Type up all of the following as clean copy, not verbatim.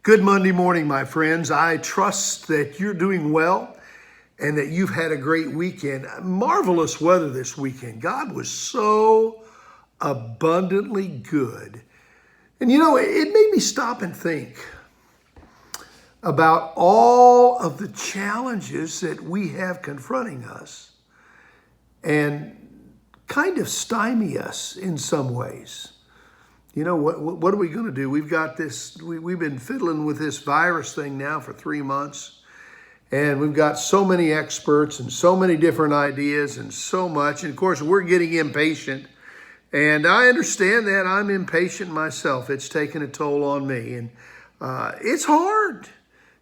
Good Monday morning, my friends. I trust that you're doing well and that you've had a great weekend. Marvelous weather this weekend. God was so abundantly good. And you know, it made me stop and think about all of the challenges that we have confronting us and kind of stymie us in some ways. You know, what are we going to do? We've got this, we've been fiddling with this virus thing now for 3 months. And we've got so many experts and so many different ideas and so much. And of course, we're getting impatient. And I understand that. I'm impatient myself. It's taken a toll on me. And it's hard.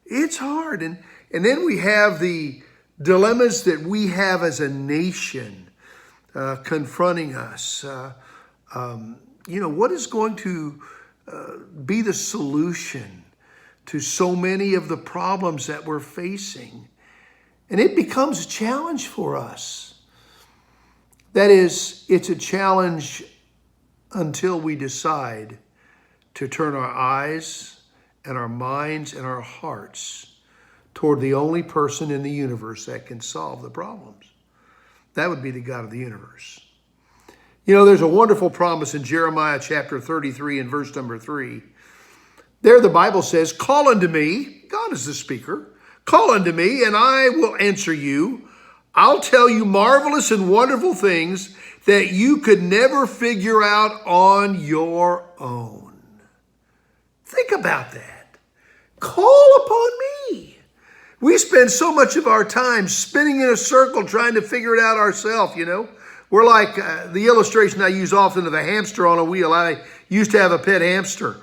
It's hard. And then we have the dilemmas that we have as a nation confronting us. You know, what is going to be the solution to so many of the problems that we're facing? And it becomes a challenge for us. That is, it's a challenge until we decide to turn our eyes and our minds and our hearts toward the only person in the universe that can solve the problems. That would be the God of the universe. You know, there's a wonderful promise in Jeremiah chapter 33 and verse number 3. There the Bible says, "Call unto me," God is the speaker, "call unto me and I will answer you. I'll tell you marvelous and wonderful things that you could never figure out on your own." Think about that. Call upon me. We spend so much of our time spinning in a circle trying to figure it out ourselves, you know. We're like the illustration I use often of a hamster on a wheel. I used to have a pet hamster.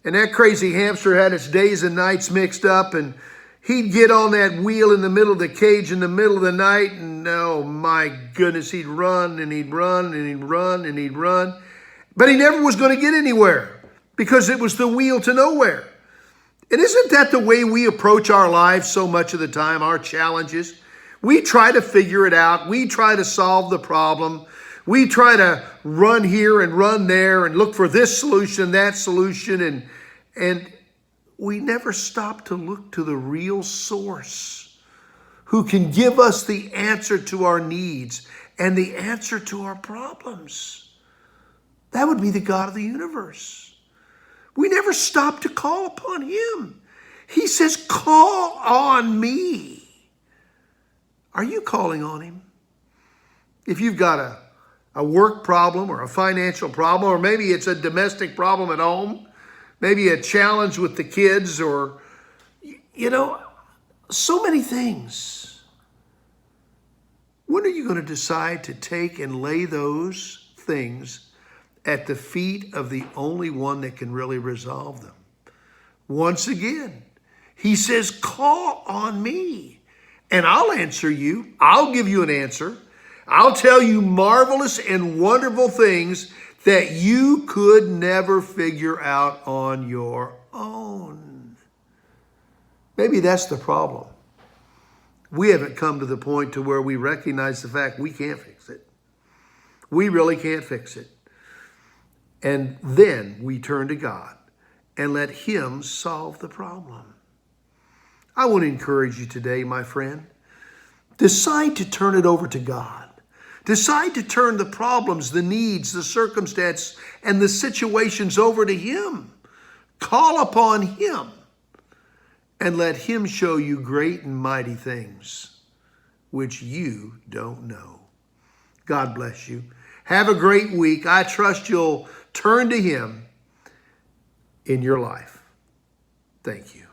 And that crazy hamster had its days and nights mixed up. And he'd get on that wheel in the middle of the cage in the middle of the night. And oh my goodness, he'd run and he'd run and he'd run and he'd run. But he never was going to get anywhere because it was the wheel to nowhere. And isn't that the way we approach our lives so much of the time, our challenges? We try to figure it out. We try to solve the problem. We try to run here and run there and look for this solution, that solution. And we never stop to look to the real source who can give us the answer to our needs and the answer to our problems. That would be the God of the universe. We never stop to call upon him. He says, "Call on me." Are you calling on him? If you've got a work problem or a financial problem, or maybe it's a domestic problem at home, maybe a challenge with the kids, or, you know, so many things. When are you going to decide to take and lay those things at the feet of the only one that can really resolve them? Once again, he says, "Call on me. And I'll answer you. I'll give you an answer. I'll tell you marvelous and wonderful things that you could never figure out on your own." Maybe that's the problem. We haven't come to the point to where we recognize the fact we can't fix it. We really can't fix it. And then we turn to God and let him solve the problem. I want to encourage you today, my friend. Decide to turn it over to God. Decide to turn the problems, the needs, the circumstance, and the situations over to him. Call upon him and let him show you great and mighty things which you don't know. God bless you. Have a great week. I trust you'll turn to him in your life. Thank you.